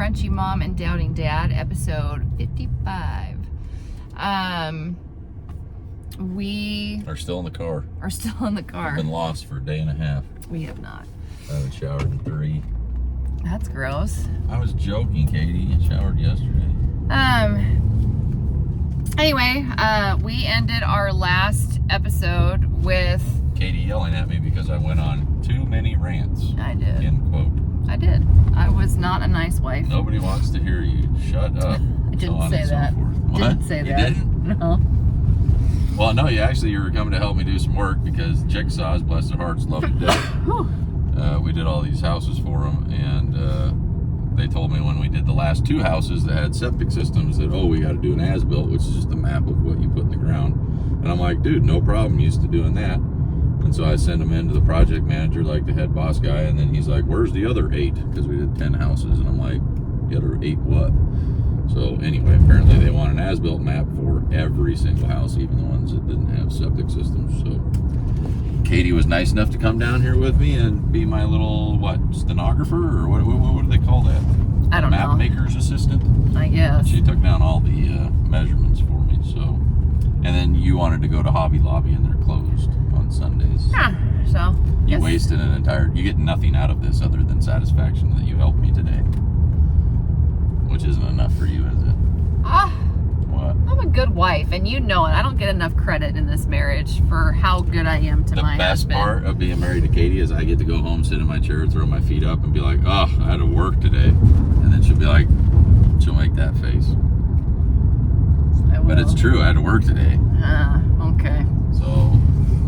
Crunchy Mom and Doubting Dad, episode 55. We are still in the car. We've Been lost for a day and a half. We have not. I haven't showered in 3. That's gross. I was joking, Katie. I showered yesterday. Anyway, we ended our last episode with Katie yelling at me because I went on too many rants. I did. End quote. I did. I was not a nice wife. Nobody wants to hear you. Shut up. I didn't say that. Didn't say that. You didn't? No. Well, no, you were coming to help me do some work because Jigsaws, bless their hearts, love to death. We did all these houses for them, and they told me when we did the last 2 houses that had septic systems that, we got to do an as-built, which is just a map of what you put in the ground. And I'm like, dude, no problem, used to doing that. And so I send them in to the project manager, like the head boss guy, and then he's like, where's the other 8? Because we did 10 houses, and I'm like, the other 8 what? So anyway, apparently they want an as-built map for every single house, even the ones that didn't have septic systems. So Katie was nice enough to come down here with me and be my little, stenographer? Or what do they call that? I don't know. Map maker's assistant? I guess. She took down all the measurements for me, so. And then you wanted to go to Hobby Lobby, and they're closed on Sundays. Yeah, so. You wasted you get nothing out of this other than satisfaction that you helped me today. Which isn't enough for you, is it? What? I'm a good wife, and you know it. I don't get enough credit in this marriage for how good I am to my husband. The best part of being married to Katie is I get to go home, sit in my chair, throw my feet up, and be like, I had to work today. And then she'll be like, she'll make that face. I will. But it's true, I had to work today. Okay. So,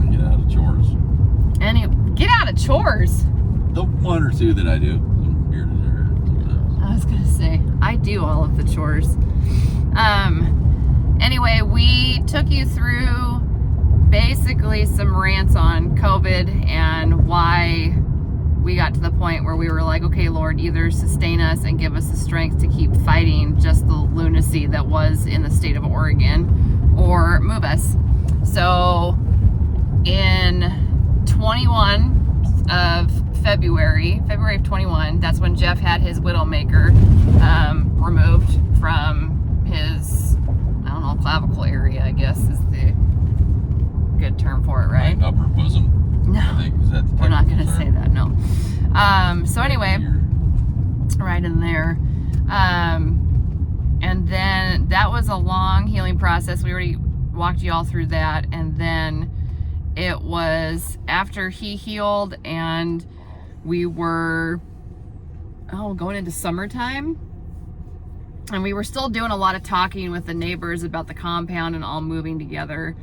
I get out of chores. Get out of chores? The 1 or 2 that I do. Here to there. I was gonna say, I do all of the chores. Anyway, we took you through basically some rants on COVID and why we got to the point where we were like, okay, Lord, either sustain us and give us the strength to keep fighting just the lunacy that was in the state of Oregon, or move us. So in 21 of February of 21, that's when Jeff had his Widowmaker removed from his, I don't know, clavicle area, I guess is the good term for it, right? Upper bosom. No, I think, is that the we're not going to term? say that, no. So anyway, right in there. And then that was a long healing process. We already walked you all through that. And then it was after he healed and we were going into summertime, and we were still doing a lot of talking with the neighbors about the compound and all moving together.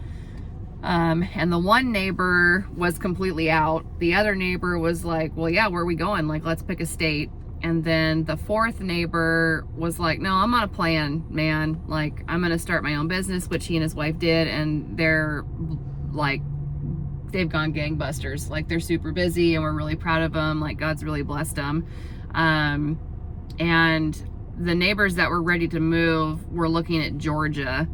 And the one neighbor was completely out. The other neighbor was like, well, yeah, where are we going? Like, let's pick a state. And then the 4th neighbor was like, no, I'm on a plan, man. Like, I'm going to start my own business, which he and his wife did. And they're like, they've gone gangbusters. Like, they're super busy and we're really proud of them. Like, God's really blessed them. And the neighbors that were ready to move were looking at Georgia,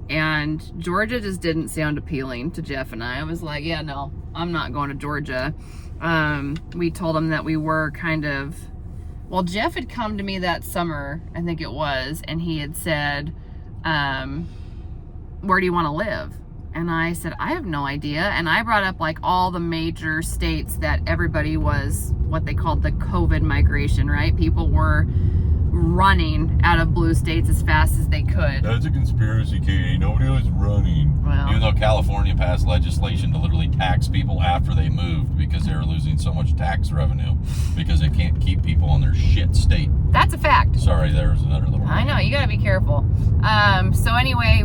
and Georgia just didn't sound appealing to Jeff and I. I was like, yeah, no, I'm not going to Georgia. We told him that we were Jeff had come to me that summer, I think it was, and he had said, where do you want to live? And I said, I have no idea. And I brought up like all the major states that everybody was what they called the COVID migration, right? People were running out of blue states as fast as they could. That's a conspiracy, Katie. Nobody was running. Well, even though California passed legislation to literally tax people after they moved because they were losing so much tax revenue because they can't keep people in their shit state. That's a fact. Sorry, there was another little... I know, you gotta be careful. So anyway,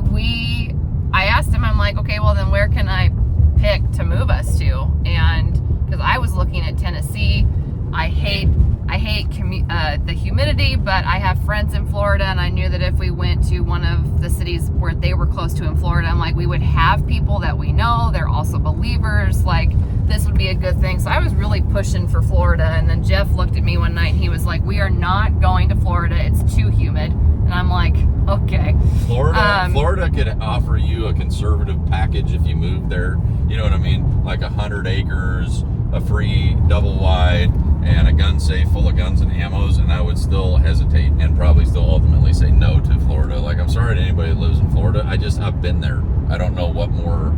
I asked him, I'm like, okay, well then where can I pick to move us to? And because I was looking at Tennessee, I hate the humidity, but I have friends in Florida, and I knew that if we went to one of the cities where they were close to in Florida, I'm like, we would have people that we know. They're also believers. Like, this would be a good thing. So I was really pushing for Florida, and then Jeff looked at me one night, and he was like, we are not going to Florida. It's too humid. And I'm like, okay. Florida could offer you a conservative package if you moved there. You know what I mean? Like 100 acres, a free double wide, and a gun safe full of guns and ammos, and I would still hesitate and probably still ultimately say no to Florida. Like, I'm sorry to anybody that lives in Florida. I've been there. I don't know what more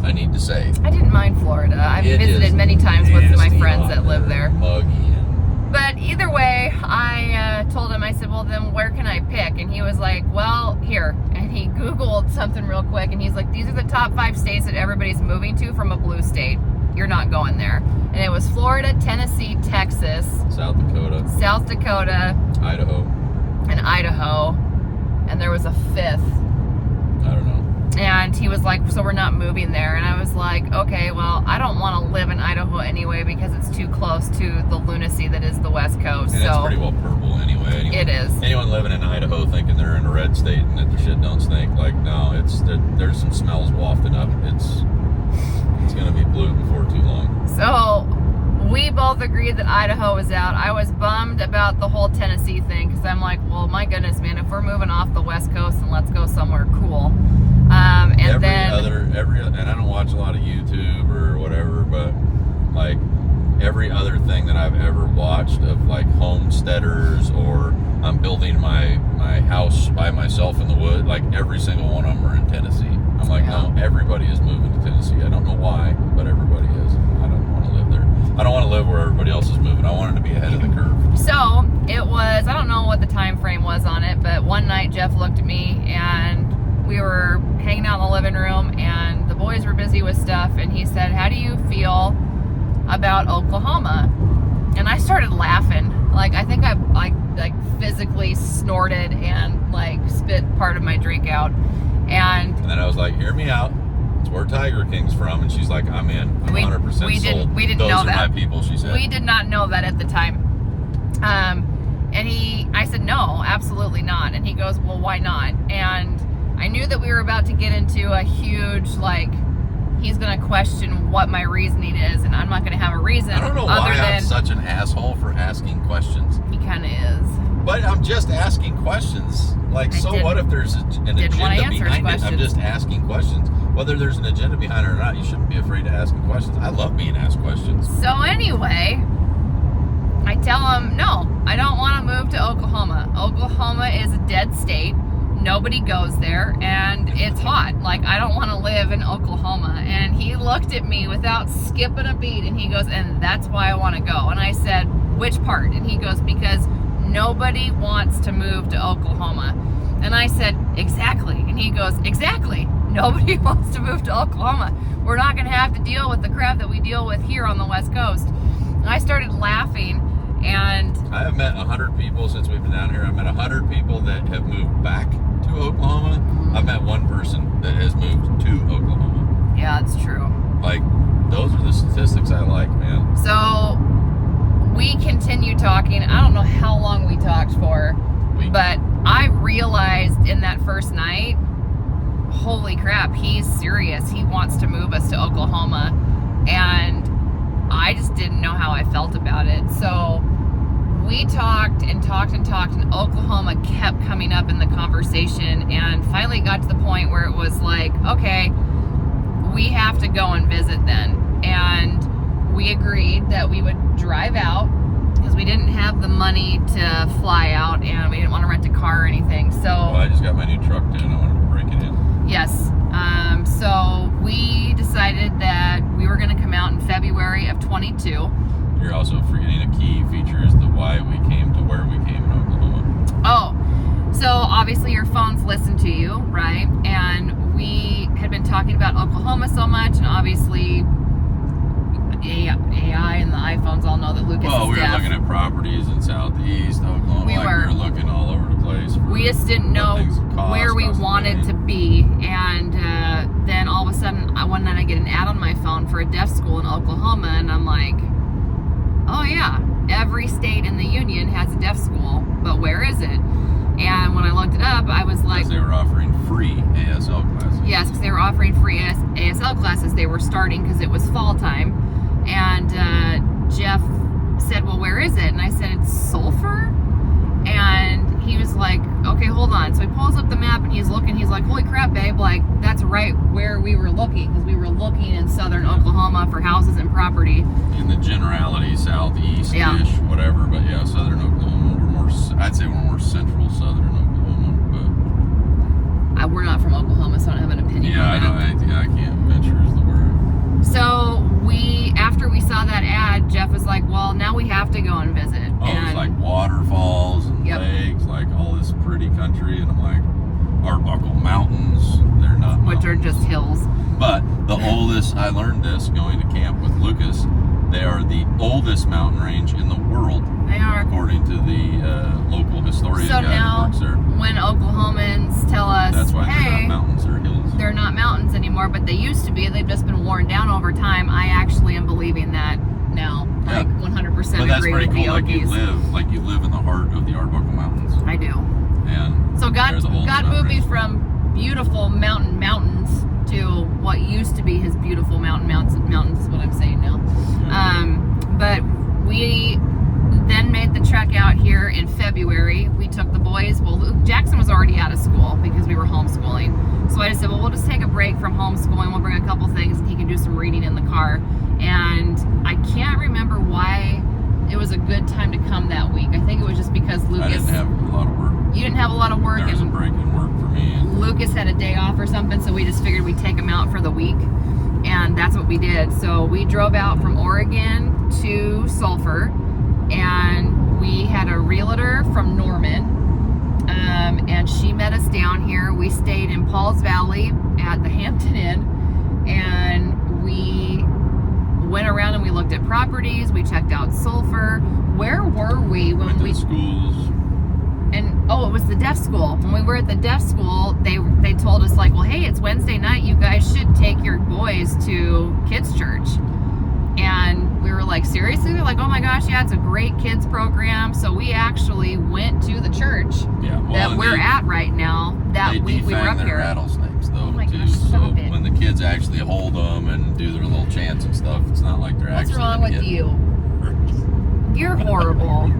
I need to say. I didn't mind Florida. I've It visited is many times with my nasty friends on that live there. Muggy and But either way, I told him, I said, well, then where can I pick? And he was like, well, here. And he Googled something real quick, and he's like, these are the top 5 states that everybody's moving to from a blue state. You're not going there. And it was Florida, Tennessee, Texas, South Dakota, Idaho, and there was a 5th. I don't know. And he was like, so we're not moving there. And I was like, okay, well, I don't want to live in Idaho anyway because it's too close to the lunacy that is the West Coast. And so it's pretty well purple anyway. it is. Anyone living in Idaho thinking they're in a red state and that their shit don't stink, like, no, there's some smells wafting up. It's gonna be blue before too long. So we both agreed that Idaho was out. I was bummed about the whole Tennessee thing because I'm like, well, my goodness, man, if we're moving off the West Coast, then let's go somewhere cool. And and I don't watch a lot of YouTube or whatever, but like every other thing that I've ever watched of like homesteaders or I'm building my house by myself in the wood, like every single one of them are in Tennessee. I'm like, no, everybody is moving to Tennessee. I don't know why, but everybody is. I don't want to live there. I don't want to live where everybody else is moving. I wanted to be ahead of the curve. So it was, I don't know what the time frame was on it, but one night Jeff looked at me and we were hanging out in the living room and the boys were busy with stuff, and he said, how do you feel about Oklahoma? And I started laughing. Like, I think I like physically snorted and like spit part of my drink out. And then I was like, hear me out. It's where Tiger King's from. And she's like, I'm in. I'm 100% sold. We didn't Those know are that. my people, she said. We did not know that at the time. And I said, no, absolutely not. And he goes, well, why not? And I knew that we were about to get into a huge, like, he's going to question what my reasoning is, and I'm not going to have a reason. I don't know why I'm such an asshole for asking questions. He kind of is. But I'm just asking questions. Like, what if there's an agenda behind it? I'm just asking questions. Whether there's an agenda behind it or not, you shouldn't be afraid of asking questions. I love being asked questions. So anyway, I tell him, no, I don't want to move to Oklahoma. Oklahoma is a dead state. Nobody goes there, and it's hot. Like, I don't want to live in Oklahoma. And he looked at me without skipping a beat, and he goes, and that's why I want to go. And I said, which part? And he goes, because nobody wants to move to Oklahoma. And I said, exactly. And he goes, exactly. Nobody wants to move to Oklahoma. We're not going to have to deal with the crap that we deal with here on the West Coast. And I started laughing. And I have met 100 people since we've been down here. I've met 100 people that have moved back to Oklahoma. I've met one person that has moved to Oklahoma. Yeah, it's true. Like, those are the statistics I like, man. So we continue talking. I don't know how long we talked for, but I realized in that first night, holy crap, he's serious. He wants to move us to Oklahoma. And I just didn't know how I felt about it. So we talked and Oklahoma kept coming up in the conversation, and finally got to the point where it was like, okay, we have to go and visit then. And we agreed that we would drive out because we didn't have the money to fly out and we didn't want to rent a car or anything. So I just got my new truck too and I wanted to break it in. Yes. So we decided that we were going to come out in February of 22. You're also forgetting a key feature is the why we came to where we came in Oklahoma. Oh, so obviously your phones listen to you, right? And we had been talking about Oklahoma so much, and obviously AI and the iPhones all know that Lucas is deaf. Well, we were looking at properties in Southeast Oklahoma. We were looking all over the place. We just didn't know where we wanted to be. And then all of a sudden, one night I get an ad on my phone for a deaf school in Oklahoma, and I'm like, oh yeah, every state in the union has a deaf school, but where is it? And when I looked it up, I was like... Because they were offering free ASL classes. Yes, because they were offering free ASL classes. They were starting because it was fall time. And Jeff said, well, where is it? And I said, it's Sulphur. And he was like, okay, hold on. So he pulls up the map and he's looking. He's like, holy crap, babe. Like, that's right where we were looking, because we were looking in southern Oklahoma for houses and property. In the generality, southeast-ish, Yeah. whatever. But yeah, southern Oklahoma. I'd say we're more central southern Oklahoma. But We're not from Oklahoma, so I don't have an opinion yeah, on that. I can't venture is the word. So after we saw that ad, Jeff was like, well, now we have to go and visit. Oh, it's like waterfalls and Yep. lakes, like all this pretty country, and I'm like, Arbuckle Mountains, they're not which are mountains. just hills. But the oldest, I learned this going to camp with Lucas, they are the oldest mountain range in the world, They are. according to the local historian So guy that now, works there. when Oklahomans tell us, That's why hey, they're not mountains, they're hills. they're not mountains anymore, but they used to be, they've just been worn down over time, I actually am believing that now. Yeah. Like 100% But that's agree pretty with cool, the Okies. like you live in the heart of the Arbuckle Mountains. I do. And So they're the oldest God mountain moved me range. from beautiful mountains to what used to be his beautiful mountains is what I'm saying now. But we then made the trek out here in February. We took the boys. Well, Jackson was already out of school because we were homeschooling. So I just said, well, we'll just take a break from homeschooling. We'll bring a couple things and he can do some reading in the car. And I can't remember why it was a good time to come that week. I think it was just because Lucas... I didn't have a lot of work. You didn't have a lot of work. There was a and break in work for me. And Lucas had a day off or something, so we just figured we'd take him out for the week. And that's what we did. So we drove out from Oregon to Sulphur, and we had a realtor from Norman, and she met us down here. We stayed in Pauls Valley at the Hampton Inn, and we went around and we looked at properties. We checked out Sulphur. Where were we when went to we... the schools. And it was the deaf school. When we were at the deaf school, they told us like, well, hey, it's Wednesday night. You guys should take your boys to kids church. And we were like, seriously? They're like, oh my gosh, yeah, it's a great kids program. So we actually went to the church that we're at right now. That week we were up their here. rattlesnakes though, Oh my too. gosh, So stop it. when the kids actually hold them and do their little chants and stuff, it's not like they're What's actually wrong gonna with get you? hurt. You're horrible.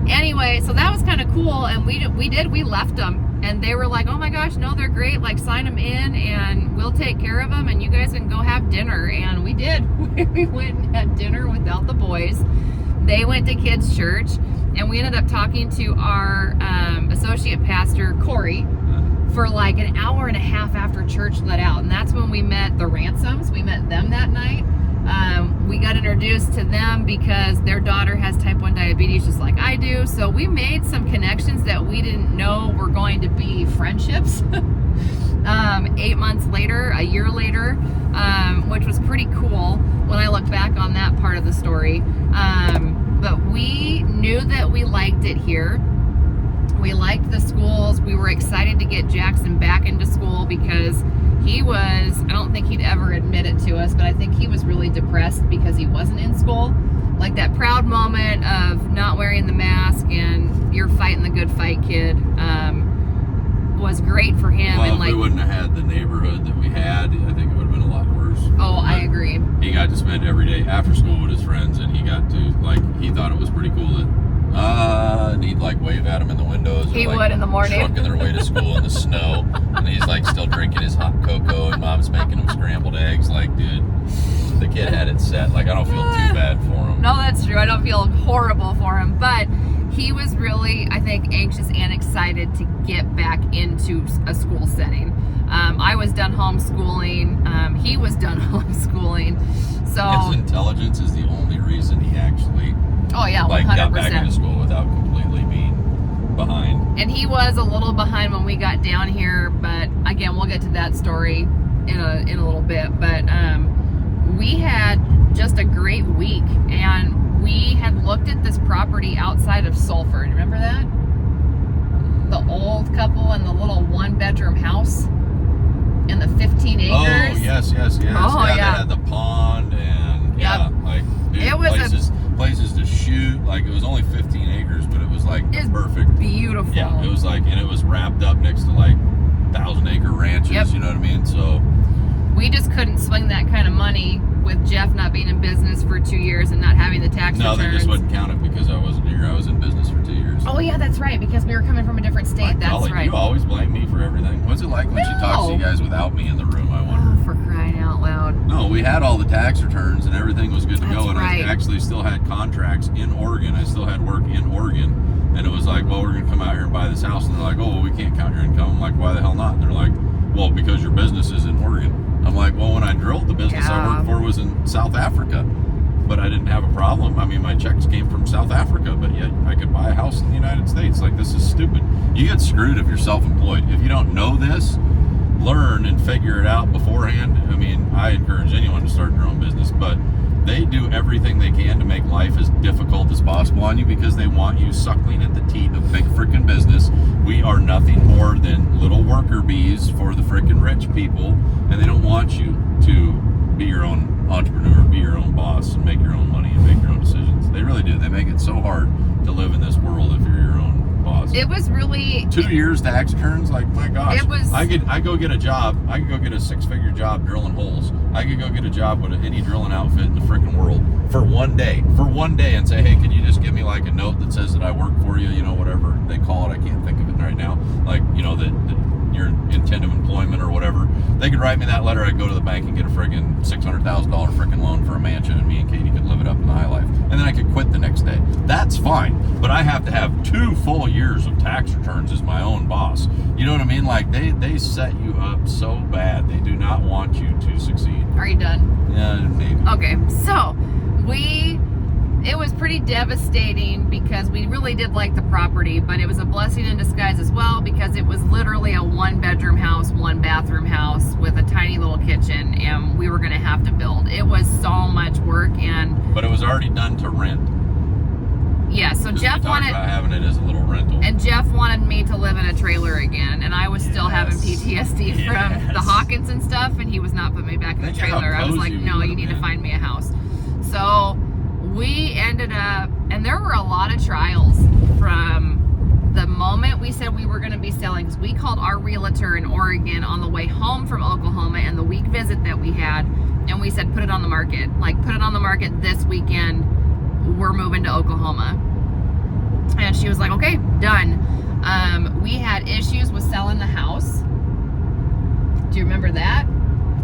Anyway, so that was kind of cool, and we left them, and they were like, oh my gosh, no, they're great, like sign them in and we'll take care of them and you guys can go have dinner. And we did. We went and had dinner without the boys. They went to kids church, and we ended up talking to our associate pastor, Corey, for like an hour and a half after church let out, and that's when we met the Ransoms. We met them that night. We got introduced to them because their daughter has type 1 diabetes just like I do, so we made some connections that we didn't know were going to be friendships 8 months later, a year later, which was pretty cool when I look back on that part of the story. But we knew that we liked it here. We liked the schools. We were excited to get Jackson back into school because he was, I don't think he'd ever admit it to us, but I think he was really depressed because he wasn't in school. Like that proud moment of not wearing the mask and you're fighting the good fight, kid, was great for him. Well, and if like, we wouldn't have had the neighborhood that we had, I think it would have been a lot worse. oh, I agree. He got to spend every day after school with his friends, and he got to, like, he thought it was pretty cool that, and he'd like wave at him in the windows. He like, would in the morning. Trucking their way to school in the snow, and he's like still drinking his hot cocoa, and mom's making him scrambled eggs. Like, dude, the kid had it set. Like, I don't feel too bad for him. No, that's true. I don't feel horrible for him, but he was really, I think, anxious and excited to get back into a school setting. I was done homeschooling. He was done homeschooling. So His intelligence is the only reason he actually oh yeah, 100%. like got back into school without completely being behind. And he was a little behind when we got down here, but again, we'll get to that story in a little bit. But we had just a great week, and we had looked at this property outside of Sulphur. Do you remember that? The old couple and the little 1-bedroom house and the 15 acres. Oh, yes. Oh, yeah. yeah. They had the pond and like dude, It was places to shoot. Like, it was only 15 acres, but it was like It's perfect. beautiful. Yeah, it was like, and it was wrapped up next to like 1,000-acre ranches. Yep. You know what I mean? So We just couldn't swing that kind of money with Jeff not being in business for 2 years and not having the tax no, returns. they just wouldn't count it because I wasn't here. I was in business for 2 years. Oh yeah, that's right, because we were coming from a different state. That's Golly, right. you always blame me for everything. What's it like when she talks to you guys without me in the room, I wonder? Oh, for crying out loud. No, we had all the tax returns and everything was good to go. That's And right. I actually still had contracts in Oregon. I still had work in Oregon. And it was like, well, we're going to come out here and buy this house. And they're like, oh, well, we can't count your income. I'm like, why the hell not? And they're like, well, because your business is in Oregon. I'm like, well, when I drilled, the business I worked for was in South Africa. But I didn't have a problem. I mean, my checks came from South Africa, but yet I could buy a house in the United States. Like, this is stupid. You get screwed if you're self-employed. If you don't know this, learn and figure it out beforehand. I mean, I encourage anyone to start their own business, but they do everything they can to make life as difficult as possible on you because they want you suckling at the teat of big freaking business. We are nothing more than little worker bees for the freaking rich people, and they don't want you to be your own entrepreneur, be your own boss, and make your own money and make your own decisions. They really do. They make it so hard to live in this world if you're your own boss. It was really 2 years tax returns, like, my gosh. It was- I go get a job. I could go get a 6-figure job drilling holes. I could go get a job with any drilling outfit in the freaking world for one day. And say, hey, can you just give me like a note that says that I work for you, whatever they call it. I can't think of it right now. Like, that your intent of employment or whatever. They could write me that letter. I'd go to the bank and get a friggin' $600,000 freaking loan for a mansion, and me and Katie could live it up in the high life. And then I could quit the next day. That's fine. But I have to have 2 full years of tax returns as my own boss. You know what I mean? Like, they set you up so bad. They do not want you to succeed. Are you done? Yeah, maybe. Okay, so it was pretty devastating because we really did like the property, but it was a blessing in disguise as well because it was literally a 1-bedroom house, 1-bathroom house with a tiny little kitchen, and we were going to have to build. It was so much work, But it was already done to rent. yeah, so Jeff we talked wanted about having it as a little rental. and Jeff wanted me to live in a trailer again, and I was still having Yes. PTSD from the Yes. Hawkins and stuff, and he was not putting me back in the Think of how trailer. I was like, cozy we no, would've you need to been. find me a house. So we ended up, and there were a lot of trials from the moment we said we were going to be selling, because we called our realtor in Oregon on the way home from Oklahoma and the week visit that we had, and we said, put it on the market. Like, put it on the market this weekend. We're moving to Oklahoma. And she was like, okay, done. We had issues with selling the house. Do you remember that?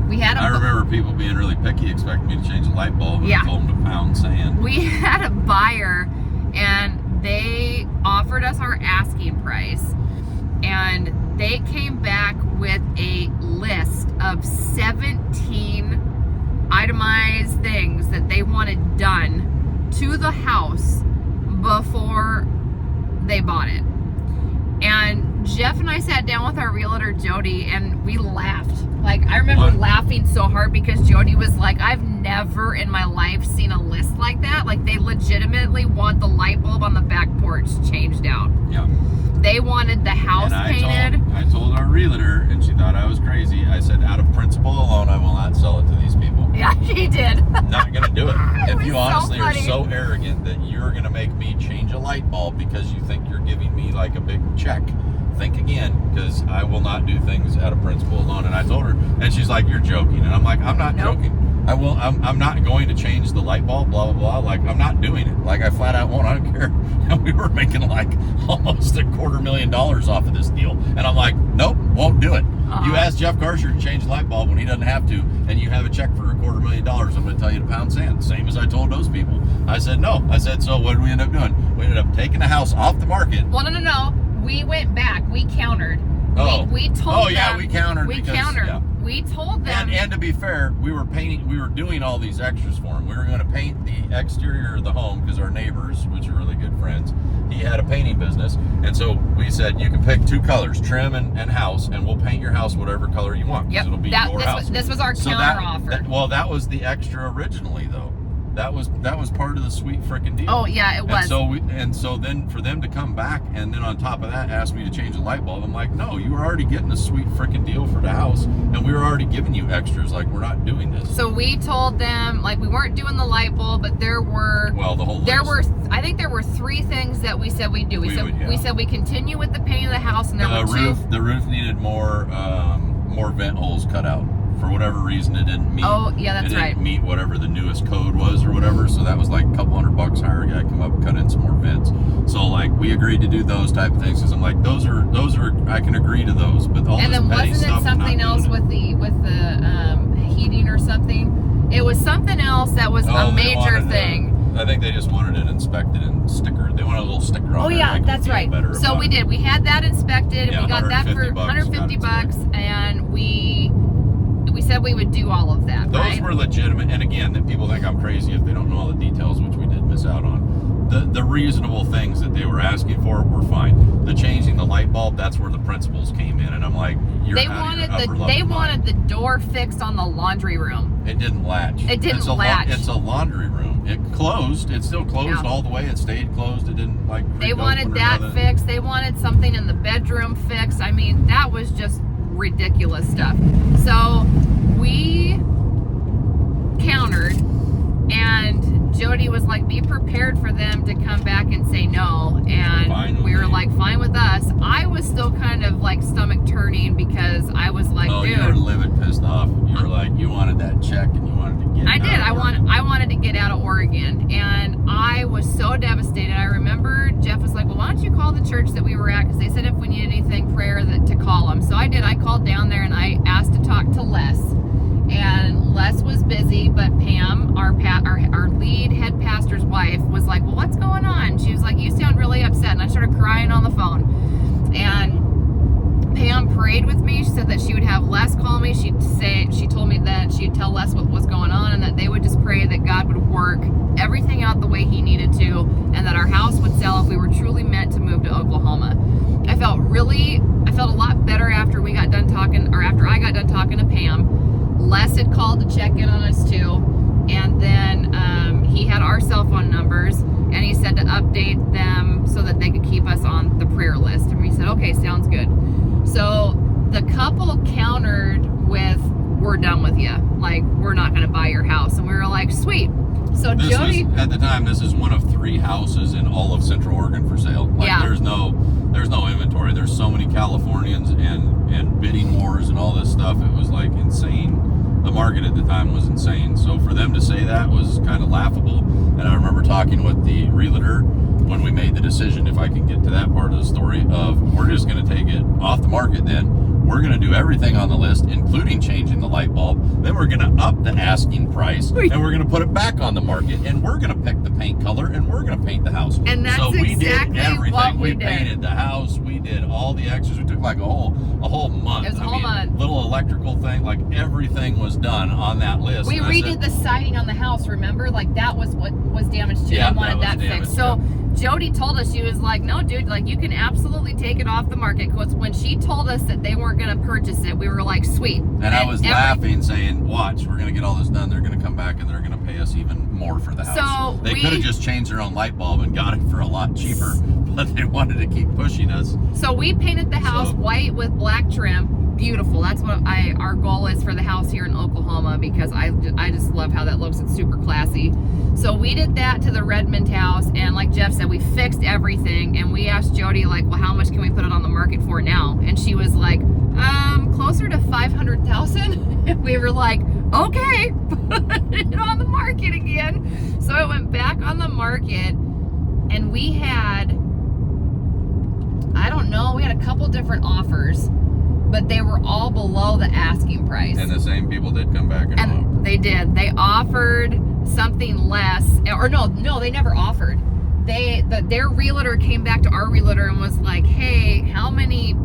We had I remember people being really picky, expecting me to change a light bulb, and Yeah. I told them to pound sand. We had a buyer, and they offered us our asking price, and they came back with a list of 17 itemized things that they wanted done to the house before they bought it. And Jeff and I sat down with our realtor Jody, and we laughed. Like, I remember What? laughing so hard because Jody was like, I've never in my life seen a list like that. Like, they legitimately want the light bulb on the back porch changed out. Yeah. They wanted the house And painted. I told our realtor, and she thought I was crazy. I said, out of principle alone, I will not sell it to these people. Yeah, she did. Not gonna do it. It If you was so honestly are funny. so arrogant that you're gonna make me change a light bulb because you think you're giving me like a big check, think again, because I will not do things out of principle alone. And I told her, and she's like, you're joking. And I'm like, I'm not Nope. joking. I'm not going to change the light bulb, blah, blah, blah. Like, I'm not doing it. Like, I flat out won't. I don't care. And we were making like almost $250,000 off of this deal. And I'm like, nope, won't do it. You ask Jeff Karsher to change the light bulb when he doesn't have to, and you have a check for $250,000, I'm going to tell you to pound sand. Same as I told those people. I said, no. I said, so what did we end up doing? We ended up taking the house off the market. Well, no. We went back. We countered. Oh. We told Oh, them. yeah, we countered We because, countered. yeah. We told them. And to be fair, we were doing all these extras for him. We were going to paint the exterior of the home because our neighbors, which are really good friends, he had a painting business. And so we said, you can pick 2 colors, trim and house, and we'll paint your house whatever color you want. 'Cause Yep. it'll be your This house. this was our counter offer. Well, that was the extra originally, though. That was part of the sweet frickin' deal. Oh, yeah, it was. And so then for them to come back and then on top of that ask me to change the light bulb, I'm like, no, you were already getting a sweet frickin' deal for the house, and we were already giving you extras. Like, we're not doing this. So we told them, like, we weren't doing the light bulb, but there were Well, the whole there list. were I think there were 3 things that we said we'd do. We We said we continue with the paint of the house, and there were 2. The roof needed more vent holes cut out. For whatever reason, it didn't meet. Oh, yeah, that's it didn't right. meet whatever the newest code was or whatever. So that was like a couple $100 hire a guy come up and cut in some more vents. So like we agreed to do those type of things. Because I'm like, those are I can agree to those, but all And this then petty wasn't stuff, it I'm not something else doing it. with the heating or something? It was something else that was Oh, a they major wanted thing. I think they just wanted it inspected and stickered. They wanted a little sticker on Oh there. yeah, like, that's feel right. better So about we it. did. We had that inspected, and Yeah, we got that for 150 bucks, and we said we would do all of that. Those right? were legitimate, and again, that people think I'm crazy if they don't know all the details, which we did miss out on. The reasonable things that they were asking for were fine. The changing the light bulb, that's where the principals came in, and I'm like, you're They out of wanted your upper they level wanted mind. the door fixed on the laundry room. It didn't latch. It didn't it's latch. It's a laundry room. It closed. It still closed Yeah. all the way. It stayed closed. It didn't like. They creak wanted open or that nothing. fixed. They wanted something in the bedroom fixed. I mean, that was just ridiculous stuff. So we countered, and Jody was like, be prepared for them to come back and say no. And Fine with we were me. like, fine with us. I was still kind of like stomach turning because I was like, Oh, dude. you were livid, pissed off. You were like, you wanted that check and you wanted to get. I it did. out of Oregon. I wanted to get out of Oregon, and I was so devastated. I remember Jeff was like, "Well, why don't you call the church that we were at? Because they said if we needed anything, prayer to call them." So I did. I called down there and I asked to talk to Les, and Les was busy. But Pam, our lead head pastor's wife, was like, "Well, what's going on?" She was like, "You sound really upset," and I started crying on the phone, and Pam prayed with me. She said that she would have Les call me. She told me that she'd tell Les what was going on, and that they would just pray that God would work everything out the way he needed to, and that our house would sell if we were truly meant to move to Oklahoma. I felt a lot better after we got done talking, or after I got done talking to Pam. Les had called to check in on us too, and then he had our cell phone numbers, and he said to update them so that they could keep us on the prayer list. And we said, okay, sounds good. So the couple countered with, we're done with you. Like, we're not going to buy your house. And we were like, sweet. So This Jody, was, at the time, this is one of 3 houses in all of Central Oregon for sale. Like, Yeah. there's no inventory. There's so many Californians and bidding wars and all this stuff. It was like insane. The market at the time was insane. So for them to say that was kind of laughable. And I remember talking with the realtor when we made the decision, if I can get to that part of the story, of we're just going to take it off the market then. We're going to do everything on the list, including changing the light bulb. Then we're going to up the asking price, and we're going to put it back on the market, and we're going to pick the paint color, and we're going to paint the house. And that's so we exactly did everything. what we did. painted the house. We did all the extras. We took like a whole month. It was a whole month. Little electrical thing, like everything was done on that list. we And I redid said, the siding on the house, remember? Like, that was what was damaged too. Yeah, They wanted that was that fixed. So Jody told us, she was like, no, dude, like, you can absolutely take it off the market. Because when she told us that they weren't going to purchase it, we were like, sweet. And I was laughing, saying, watch, we're going to get all this done. They're going to come back and they're going to pay us even more for the house. So they could have just changed their own light bulb and got it for a lot cheaper, but they wanted to keep pushing us. So we painted the house white with black trim. Beautiful. That's what our goal is for the house here in Oklahoma, because I just love how that looks. It's super classy. So we did that to the Redmond house, and like Jeff said, we fixed everything, and we asked Jody, like, well, how much can we put it on the market for now? And she was like, closer to 500,000. And we were like, okay, put it on the market again. So it went back on the market, and we had, I don't know, we had a couple different offers, but they were all below the asking price. And the same people did come back and offer. They did. They offered something less, or no, they never offered. Their realtor came back to our realtor and was like, hey, how many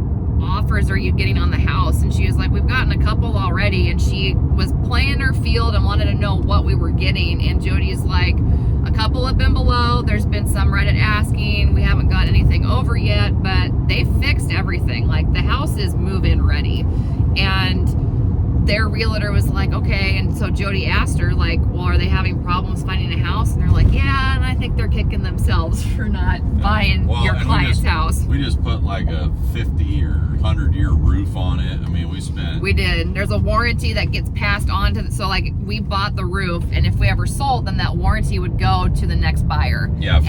offers are you getting on the house? And she was like, we've gotten a couple already. And she was playing her field and wanted to know what we were getting. And Jody's like, a couple have been below. There's been some right at asking. We haven't got anything over yet, but they fixed everything. Like, the house is move-in ready. And their realtor was like, okay. And so Jody asked her, like, well, are they having problems finding a house? And they're like, yeah. And I think they're kicking themselves for not buying your client's house. We just put like a 50 or 100-year roof on it. I mean, we did. There's a warranty that gets passed on to so like, we bought the roof, and if we ever sold, then that warranty would go to the next buyer. Yeah,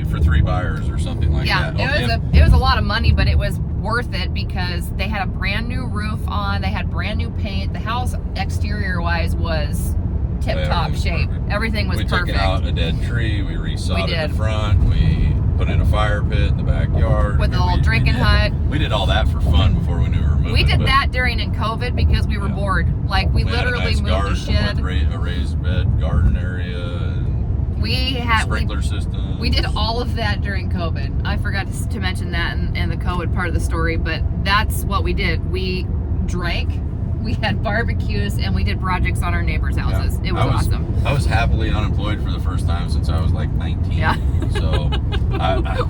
for three buyers or something like that. Yeah, it was a lot of money, but it was worth it because they had a brand new roof on, they had brand new paint. The house exterior wise was tip top shape. Perfect. Everything was perfect. We took out a dead tree, we resodded We did. the front, we put in a fire pit in the backyard. With a little drinking hut. We did all that for fun before we knew we were moving. We did that during in COVID because we were bored. Like we literally had a nice moved garden a shed. with a raised bed garden area and We had sprinkler system. We did all of that during COVID. I forgot to mention that in the COVID part of the story, but that's what we did. We drank, we had barbecues, and we did projects on our neighbors' houses. Yeah. It was awesome. I was happily unemployed for the first time since I was like 19. Yeah. So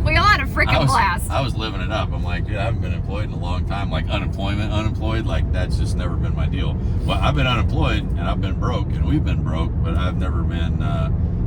we all had a freaking blast. I was living it up. I'm like, dude, I haven't been employed in a long time. Like unemployed, like that's just never been my deal. Well, I've been unemployed and I've been broke and we've been broke, but I've never been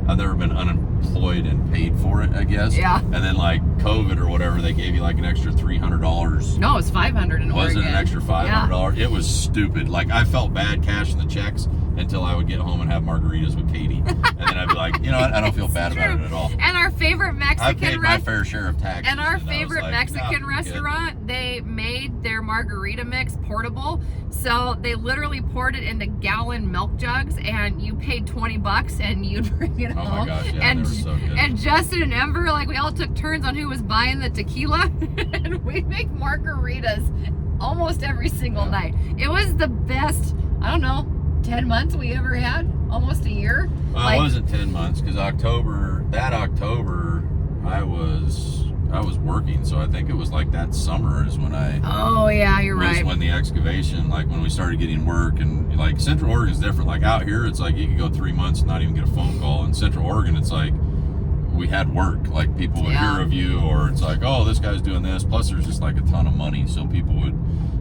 unemployed and paid for it, I guess. Yeah. And then like COVID or whatever, they gave you like an extra $300. No, it was $500 in Oregon. Was it an extra $500? Yeah. It was stupid. Like I felt bad cashing the checks until I would get home and have margaritas with Katie. And then I'd be like, you know what? I don't feel bad about it at all. And our favorite I paid Mexican my fair share of taxes. And our I was favorite like, Mexican "No, restaurant, they made their margarita mix portable. So they literally poured it into gallon milk jugs and you paid $20 and you'd bring it Oh home. my gosh, yeah, and, they were so good. and Justin and Ember, like we all took turns on who was buying the tequila and we'd make margaritas almost every single night. It was the best, I don't know, 10 months we ever had, almost a year. Well, it wasn't 10 months because October I was working, so I think it was like that summer is when Oh yeah, you're right. when the excavation, like when we started getting work, and like Central Oregon is different. Like out here, it's like you could go 3 months and not even get a phone call. In Central Oregon, it's like we had work, like people would hear of you, or it's like, oh, this guy's doing this. Plus, there's just like a ton of money, so people would.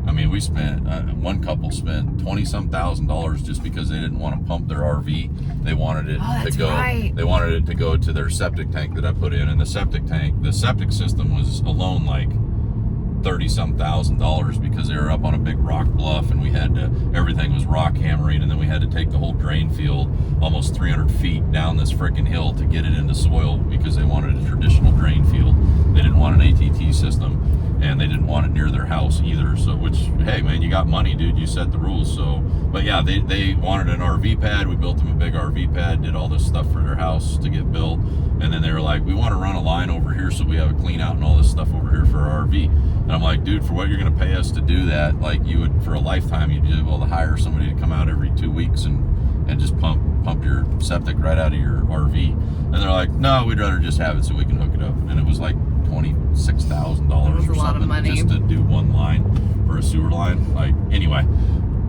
I mean, we spent one couple spent $20-some thousand just because they didn't want to pump their RV. They wanted it to go. Right. They wanted it to go to their septic tank that I put in, and the septic system was alone like $30-some thousand because they were up on a big rock bluff, and we had to. Everything was rock hammering, and then we had to take the whole drain field almost 300 feet down this freaking hill to get it into soil because they wanted a traditional drain field. They didn't want an ATT system. And they didn't want it near their house either. So, which, hey man, you got money, dude. You set the rules. So, but yeah, they wanted an RV pad. We built them a big RV pad, did all this stuff for their house to get built. And then they were like, we want to run a line over here so we have a clean out and all this stuff over here for our RV. And I'm like, dude, for what you're going to pay us to do that, like you would, for a lifetime, you'd be able to hire somebody to come out every 2 weeks and just pump your septic right out of your RV. And they're like, no, we'd rather just have it so we can hook it up. And it was like $26,000 or something just to do one line for a sewer line. Like, anyway,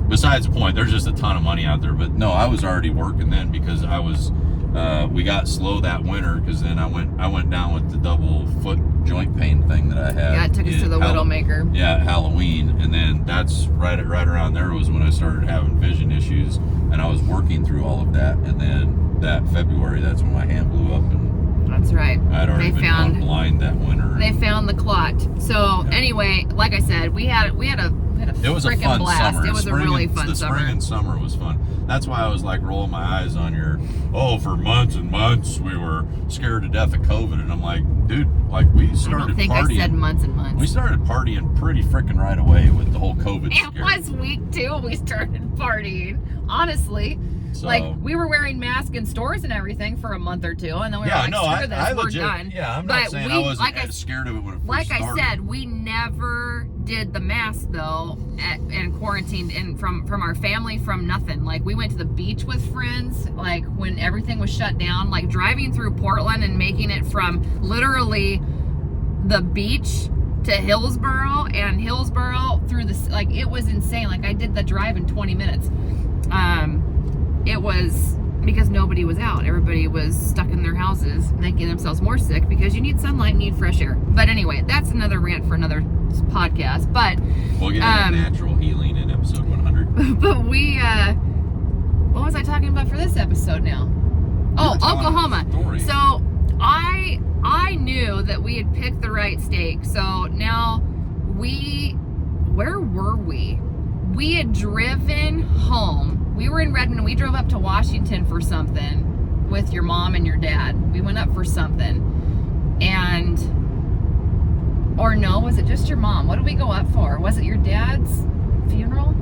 besides the point, there's just a ton of money out there. But no, I was already working then because I was we got slow that winter because then I went down with the double foot joint pain thing that I had. Yeah, it took us to the Widowmaker. Yeah, Halloween, and then that's right around there was when I started having vision issues, and I was working through all of that, and then that February, that's when my hand blew up, and that's right. I'd already been going blind that winter. They found the clot. So anyway, like I said, we had a it was a fun blast. summer. It was a really fun summer. The spring and summer was fun. That's why I was like rolling my eyes on your, for months and months we were scared to death of COVID, and I'm like, dude, like we started I don't think partying. I said months and months. We started partying pretty freaking right away with the whole COVID scare. It was week 2 we started partying. Honestly. So, like we were wearing masks in stores and everything for a month or 2, and then we were like, screw this, we're done. Yeah, I'm not saying I wasn't scared of it when it first started. Like I said, we never did the mask though, and quarantined from our family, from nothing. Like we went to the beach with friends, like when everything was shut down, like driving through Portland and making it from literally the beach to Hillsboro, and Hillsboro through this, like it was insane. Like I did the drive in 20 minutes. It was because nobody was out. Everybody was stuck in their houses making themselves more sick because you need sunlight, need fresh air. But anyway, that's another rant for another podcast. But we'll get into natural healing in episode 100. But we, what was I talking about for this episode now? Oh, Oklahoma. So I knew that we had picked the right state. So now where were we? We had driven home. We were in Redmond. We drove up to Washington for something with your mom and your dad. We went up for something. Or no, was it just your mom? What did we go up for? Was it your dad's funeral?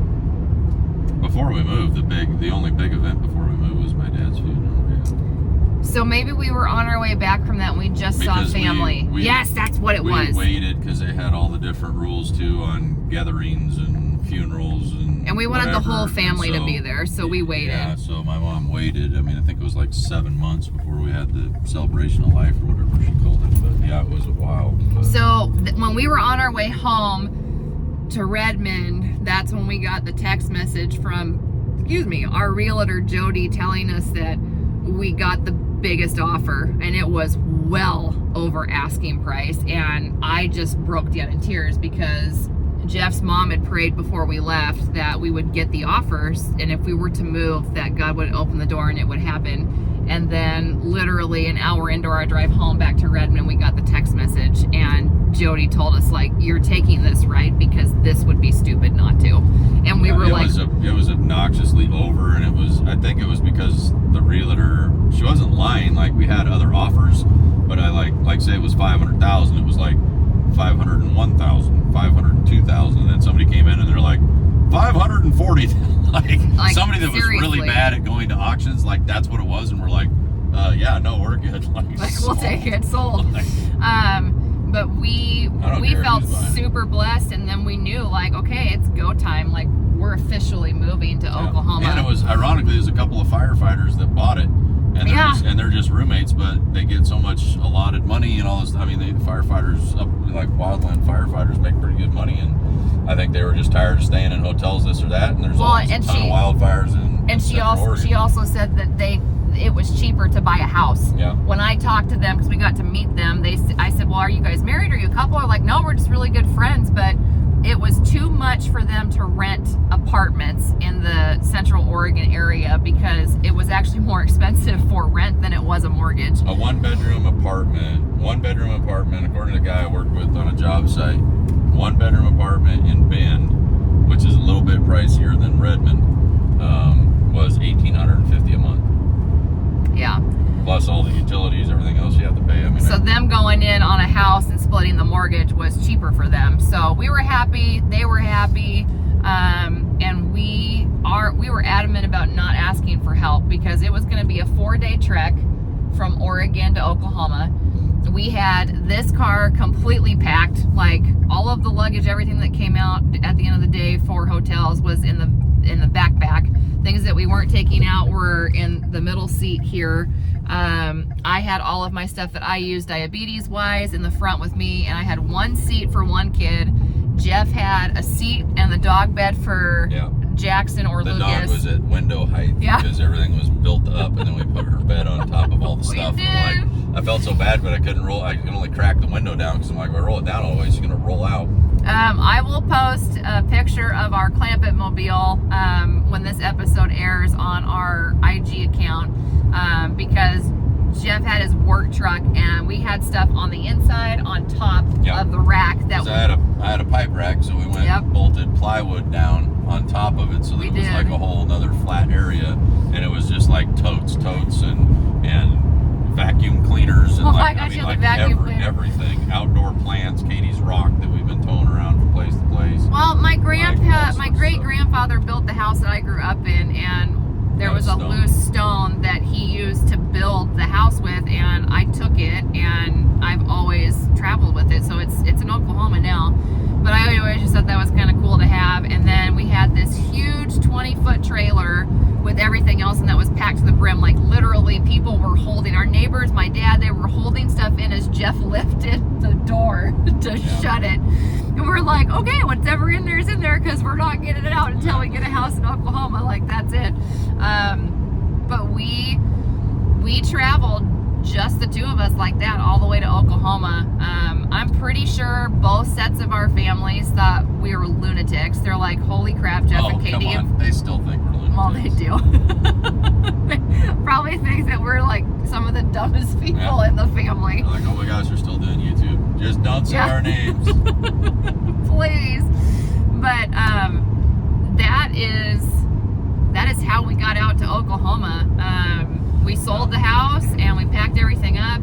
Before we moved, the only big event before we moved was my dad's funeral. Yeah. So maybe we were on our way back from that and we just Because saw family. Yes, that's what it we was. waited because they had all the different rules too on gatherings and funerals and we wanted the whatever. whole family And to be there, so we waited. Yeah, so my mom waited. I mean, I think it was like 7 months before we had the celebration of life or whatever she called it. But yeah, it was a while. But So when we were on our way home to Redmond, that's when we got the text message from, our realtor Jody telling us that we got the biggest offer, and it was well over asking price. And I just broke down in tears because Jeff's mom had prayed before we left that we would get the offers, and if we were to move, that God would open the door and it would happen. And then literally an hour into our drive home back to Redmond, we got the text message, and Jody told us, like, you're taking this, right? Because this would be stupid not to. And we were like, it was obnoxiously over, and I think it was because the realtor, she wasn't lying. Like, we had other offers, but I like say it was 500,000, it was like 501,000, 502,000, and then somebody came in and they're like 540. like somebody that was really bad at going to auctions, like that's what it was, and we're like, yeah, no, we're good. Like we'll take it, sold. But we felt super blessed, and then we knew, like, okay, it's go time. Like, we're officially moving to Oklahoma. And it was, ironically, there's a couple of firefighters that bought it, and they're just roommates, but they get so much allotted money and all this. I mean, the firefighters up, like wildland firefighters, make pretty good money, and I think they were just tired of staying in hotels, this or that. And there's always a ton of wildfires in she also said that it was cheaper to buy a house. Yeah. When I talked to them, because we got to meet them, I said, well, are you guys married? Are you a couple? They're like, no, we're just really good friends. But it was too much for them to rent apartments in the Central Oregon area because it was actually more expensive for rent than it was a mortgage. A one-bedroom apartment, according to the guy I worked with on a job site, one-bedroom apartment in Bend, which is a little bit pricier than Redmond, was $1,850 a month. Yeah. Plus all the utilities, everything else you have to pay. I mean, so them going in on a house and splitting the mortgage was cheaper for them. So we were happy, they were happy, and we were adamant about not asking for help because it was going to be a 4-day trek from Oregon to Oklahoma. We had this car completely packed, like all of the luggage, everything that came out at the end of the day for hotels was in the backpack. Things that we weren't taking out were in the middle seat here. I had all of my stuff that I use diabetes wise in the front with me, and I had one seat for one kid. Jeff had a seat and the dog bed for Jackson or Lucas. The dog was at window height because everything was built up, and then we put her bed on top of all the stuff. And I felt so bad, but I couldn't roll. I could only crack the window down because I'm like, if I roll it down all the way, it's gonna roll out. I will post a picture of our Clamp It mobile when this episode airs on our IG account because Jeff had his work truck and we had stuff on the inside on top of the rack. I had a pipe rack, so we went and bolted plywood down on top of it so that it was like a whole other flat area, and it was just like totes and vacuum cleaners and everything, outdoor plants, Katie's rock that we've been towing around from place to place. Well, my great grandfather built the house that I grew up in, and there was a loose stone that he used to build the house with, and I took it and I've always traveled with it, so it's in Oklahoma now. But I always just thought that was kind of cool to have. And then we had this huge 20-foot trailer with everything else, and that was packed to the brim. Like literally people were holding, our neighbors, my dad, they were holding stuff in as Jeff lifted the door to shut it. And we're like, okay, whatever in there is in there, because we're not getting it out until we get a house in Oklahoma. Like, that's it. But we traveled, just the two of us, like that, all the way to Oklahoma. I'm pretty sure both sets of our families thought we were lunatics. They're like, holy crap, Jeff and Katie. Come on. They still think we're lunatics. Well, they do. They probably think that we're like some of the dumbest people in the family. They're like, oh my gosh, we're still doing YouTube. Just don't say our names. Please. But that is how we got out to Oklahoma. We sold the house and we packed everything up.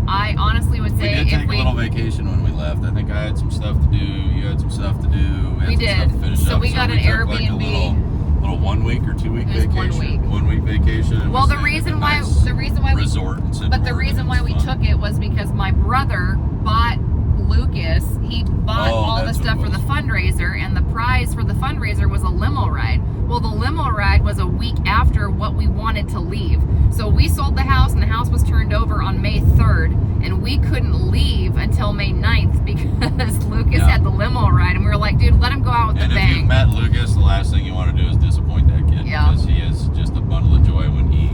I honestly would say we did take a little vacation when we left. I think I had some stuff to do. You had some stuff to do. We did. So we got an Airbnb. little 1 week or 2 week It was vacation. 1 week. 1 week vacation. It Well, was the in a reason why nice we resort in Central But the Oregon. reason why It was we fun. took it was because my brother bought Lucas. He bought all the that's what stuff it for the was. fundraiser, and the prize for the fundraiser was a limo ride. Well, the limo ride was a week after what we wanted to leave. So we sold the house, and the house was turned over on May 3rd, and we couldn't leave until May 9th because Lucas Yeah. had the limo ride, and we were like, dude, let him go out with And the if you've bang. met Lucas, the last thing you want to do is disappoint that kid. Yeah. Because he is just a bundle of joy when he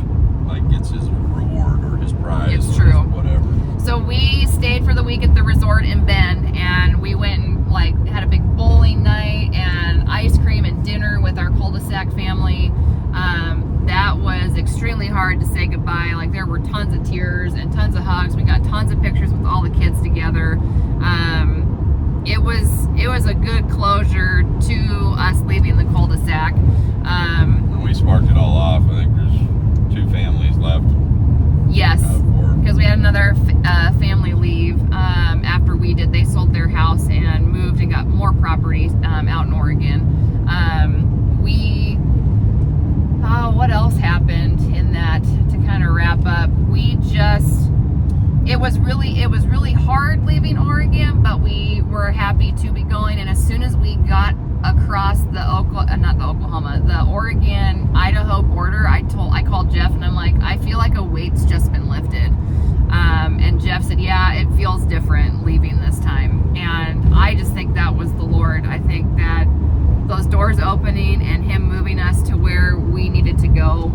gets his reward or his prize. It's or his true. whatever. So we stayed for the week at the resort in Bend, and we went and had a big bowling night and ice cream and dinner with our cul-de-sac family. That was extremely hard to say goodbye. Like, there were tons of tears and tons of hugs. We got tons of pictures with all the kids together. It was a good closure to us leaving the cul-de-sac. When we sparked it all off, I think there's 2 families left. Yes. For Because we had another family leave after we did. They sold their house and moved and got more property out in Oregon. What else happened in that to kind of wrap up? It was really hard leaving Oregon, but we were happy to be going. And as soon as we got across the Oregon-Idaho border, I called Jeff and I'm like, I feel like a weight's just been lifted. And Jeff said, yeah, it feels different leaving this time. And I just think that was the Lord. I think that those doors opening and him moving us to where we needed to go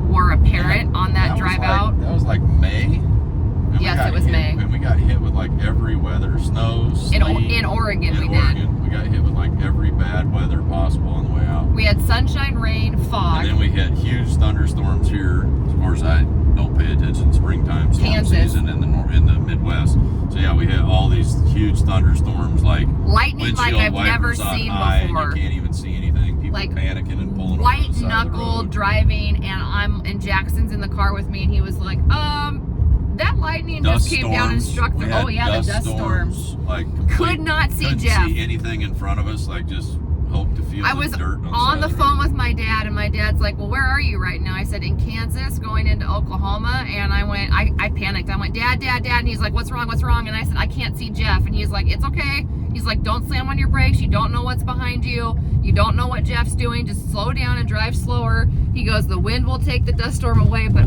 were apparent on that drive out. That was like May. And Yes, it was May. And we got hit with like every weather, snow, sleet. In Oregon, we did. We got hit with like every bad weather possible on the way out. We had sunshine, rain, fog. And then we hit huge thunderstorms here. Of course, I don't pay attention. Springtime storm Kansas. season in the Midwest. So yeah, we hit all these huge thunderstorms, like Lightning like windshield I've never wipers on seen high, and before. you can't even see anything. People Like, panicking and pulling over to White the side of the knuckle road. driving, and Jackson's in the car with me, and he was like, that lightning Dust just came down and storms. struck We the. had Oh yeah, the dust storms. Like Could not see couldn't Jeff. see anything in front of us. Like just hope to feel I the was dirt on on the side of phone with my dad, and my dad's like, well, where are you right now? I said, in Kansas, going into Oklahoma. And I panicked. I went, Dad. And he's like, what's wrong? And I said, I can't see Jeff. And he's like, it's okay. He's like, don't slam on your brakes. You don't know what's behind you. You don't know what Jeff's doing. Just slow down and drive slower. He goes, the wind will take the dust storm away. But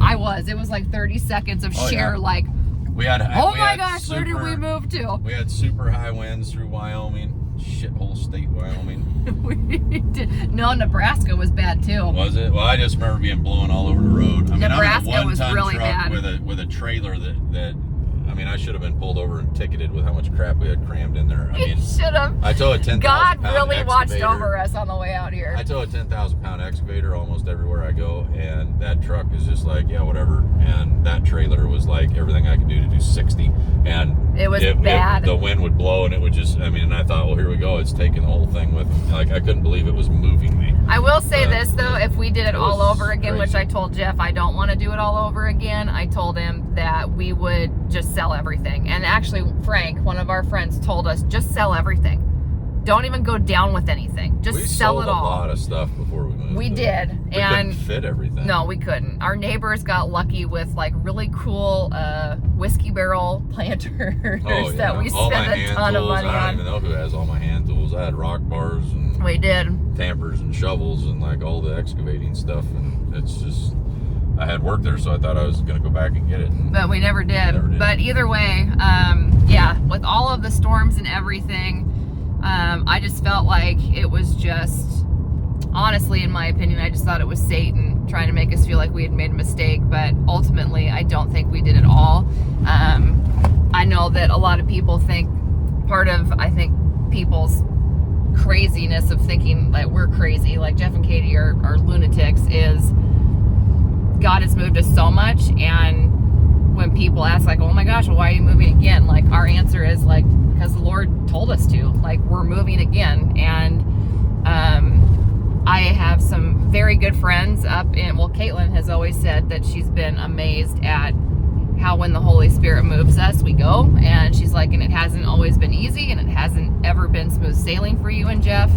it was like 30 seconds of sheer, like, We had oh my gosh, where did we move to? We had super high winds through Wyoming. Shithole state, Wyoming. We did. No, Nebraska was bad too. Was it? Well, I just remember being blown all over the road. I mean, Nebraska I'm in a was one-ton really truck bad. with a trailer that I mean, I should have been pulled over and ticketed with how much crap we had crammed in there. I mean, Should have. I tow a 10,000 God pound really watched excavator. over us on the way out here. I tow a 10,000 pound excavator almost everywhere I go, and that truck is just like, yeah, whatever. And that trailer was like everything I could do to do 60. And It was bad. The wind would blow, and it would just, I mean, and I thought, well, here we go. It's taking the whole thing with me. Like, I couldn't believe it was moving me. I will say this though, if we did it all was over again, which crazy. I told Jeff I don't want to do it all over again, I told him that we would just sell everything. And actually, Frank, one of our friends, told us, just sell everything. Don't even go down with anything. Just We sell sold it all. a lot of stuff before we moved. We though. did, We and couldn't fit everything. no, we couldn't. Our neighbors got lucky with like really cool whiskey barrel planters Oh, yeah. that we all my spent a hand ton of tools. money I don't on. even know who has all my hand tools. I had rock bars and We did. tampers and shovels and like all the excavating stuff, and it's just, I had work there, so I thought I was gonna go back and get it. And But we never did. Never did. But either way, yeah, with all of the storms and everything, I just felt like it was just, honestly, in my opinion, I just thought it was Satan trying to make us feel like we had made a mistake. But ultimately, I don't think we did at all. I know that a lot of people think part of, I think, people's craziness of thinking like we're crazy, like Jeff and Katie are lunatics, is God has moved us so much. And when people ask like, oh my gosh, well, why are you moving again? Like, our answer is like, because the Lord told us to. Like, we're moving again. And I have some very good friends up in, well, Caitlin has always said that she's been amazed at how when the Holy Spirit moves us, we go. And she's like, and it hasn't always been easy, and it hasn't ever been smooth sailing for you and Jeff.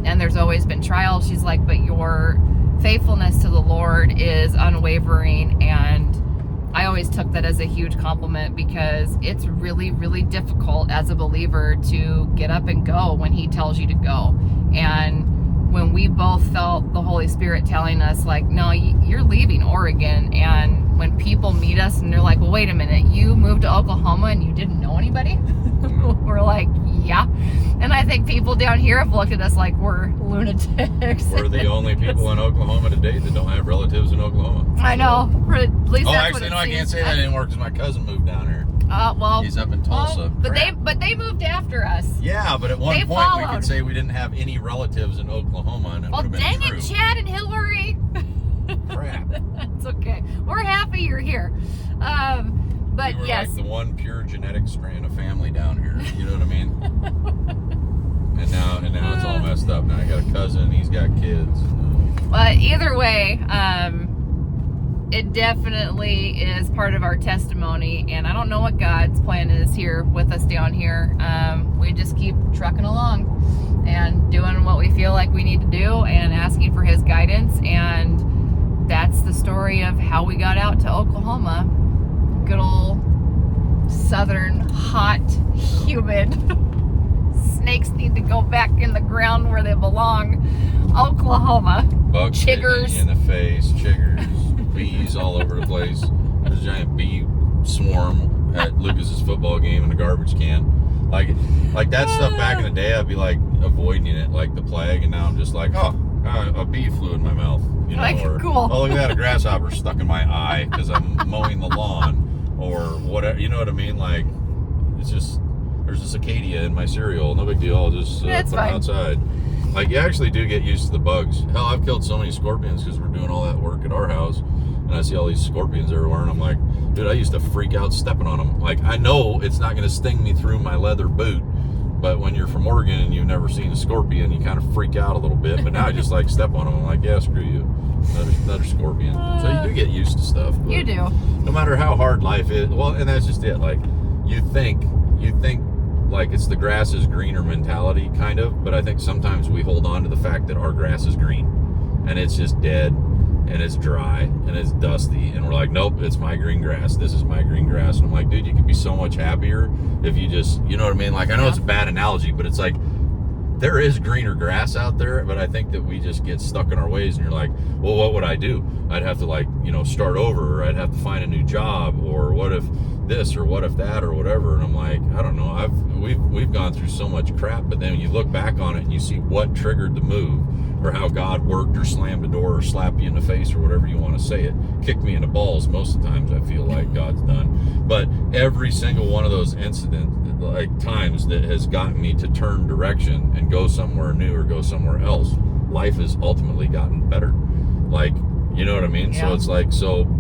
and there's always been trials. She's like, but your faithfulness to the Lord is unwavering. And I always took that as a huge compliment, because it's really, really difficult as a believer to get up and go when he tells you to go. And when we both felt the Holy Spirit telling us, like, no, you're leaving Oregon, and when people meet us and they're like, well, wait a minute, you moved to Oklahoma and you didn't know anybody? We're like, yeah. And I think people down here have looked at us like we're lunatics. We're the only people in Oklahoma today that don't have relatives in Oklahoma. I know. Or at least that's actually, what no, I can't say that anymore because my cousin moved down here. Well, he's up in Tulsa. But they moved after us. Yeah, but at one They point we followed. could say we didn't have any relatives in Oklahoma, and it Well, would have been dang true. it, Chad and Hillary. Crap. It's okay. We're happy you're here. But We were yes. like the one pure genetic strand of family down here. You know what I mean? and now it's all messed up. Now I got a cousin. He's got kids. But either way, it definitely is part of our testimony, and I don't know what God's plan is here with us down here. We just keep trucking along and doing what we feel like we need to do and asking for his guidance, and that's the story of how we got out to Oklahoma. Good old southern, hot, humid. Snakes need to go back in the ground where they belong. Oklahoma. Bugs Chiggers. hitting you in the face, chiggers, bees all over the place. There's a giant bee swarm at Lucas's football game in a garbage can. Like that stuff back in the day, I'd be like avoiding it like the plague, and now I'm just like, oh, a bee flew in my mouth. You know, Like, or, cool. oh, look at that, a grasshopper stuck in my eye because I'm mowing the lawn, or whatever. You know what I mean? Like, it's just, there's a cicada in my cereal. No big deal. I'll just put It's them fine. outside. Like, you actually do get used to the bugs. Hell, I've killed so many scorpions because we're doing all that work at our house, and I see all these scorpions everywhere, and I'm like, dude, I used to freak out stepping on them. Like, I know it's not going to sting me through my leather boot, but when you're from Oregon and you've never seen a scorpion, you kind of freak out a little bit. But now I just like step on them. I'm like, yeah, screw you. Another scorpion. So you do get used to stuff. But You do. no matter how hard life is, well, and that's just it. Like, you think like it's the grass is greener mentality, kind of, but I think sometimes we hold on to the fact that our grass is green and it's just dead and it's dry and it's dusty, and we're like, nope, it's my green grass. This is my green grass. And I'm like, dude, you could be so much happier if you just, you know what I mean? Like, I know it's a bad analogy, but it's like, there is greener grass out there, but I think that we just get stuck in our ways, and you're like, well, what would I do? I'd have to, like, you know, start over, or I'd have to find a new job, or what if this, or what if that, or whatever. And I'm like, I don't know. We've gone through so much crap, but then you look back on it and you see what triggered the move, or how God worked, or slammed a door, or slapped you in the face, or whatever you want to say it. Kicked me in the balls most of the times, I feel like God's done. But every single one of those incidents, like times that has gotten me to turn direction and go somewhere new or go somewhere else, life has ultimately gotten better. Like, you know what I mean? Yeah. So it's like,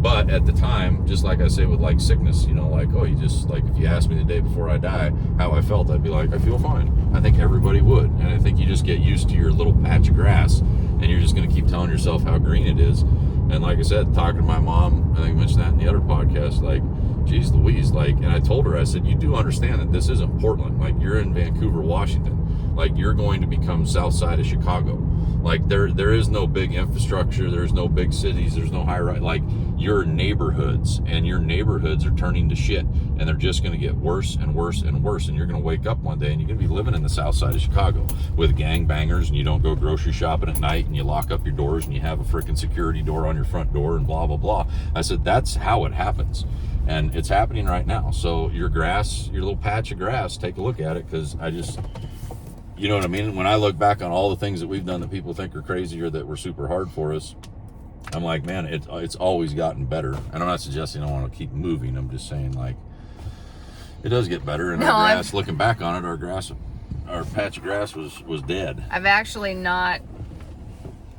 but at the time, just like I say with like sickness, you know, like, oh, you just, like, if you asked me the day before I die how I felt, I'd be like, I feel fine. I think everybody would. And I think you just get used to your little patch of grass, and you're just going to keep telling yourself how green it is. And like I said, talking to my mom, I think I mentioned that in the other podcast, like, geez Louise, like, and I told her, I said, you do understand that this isn't Portland. Like, you're in Vancouver, Washington. Like, you're going to become south side of Chicago. Like, there is no big infrastructure. There's no big cities. There's no high rise. Like, your neighborhoods are turning to shit. And they're just going to get worse and worse and worse. And you're going to wake up one day and you're going to be living in the south side of Chicago with gangbangers, and you don't go grocery shopping at night, and you lock up your doors, and you have a freaking security door on your front door, and blah, blah, blah. I said, that's how it happens. And it's happening right now. So your grass, your little patch of grass, take a look at it, because I just, you know what I mean? When I look back on all the things that we've done that people think are crazy or that were super hard for us, I'm like, man, it's always gotten better. And I'm not suggesting I want to keep moving. I'm just saying, like, it does get better. And No, our grass, looking back on it, our patch of grass was dead. I've actually not.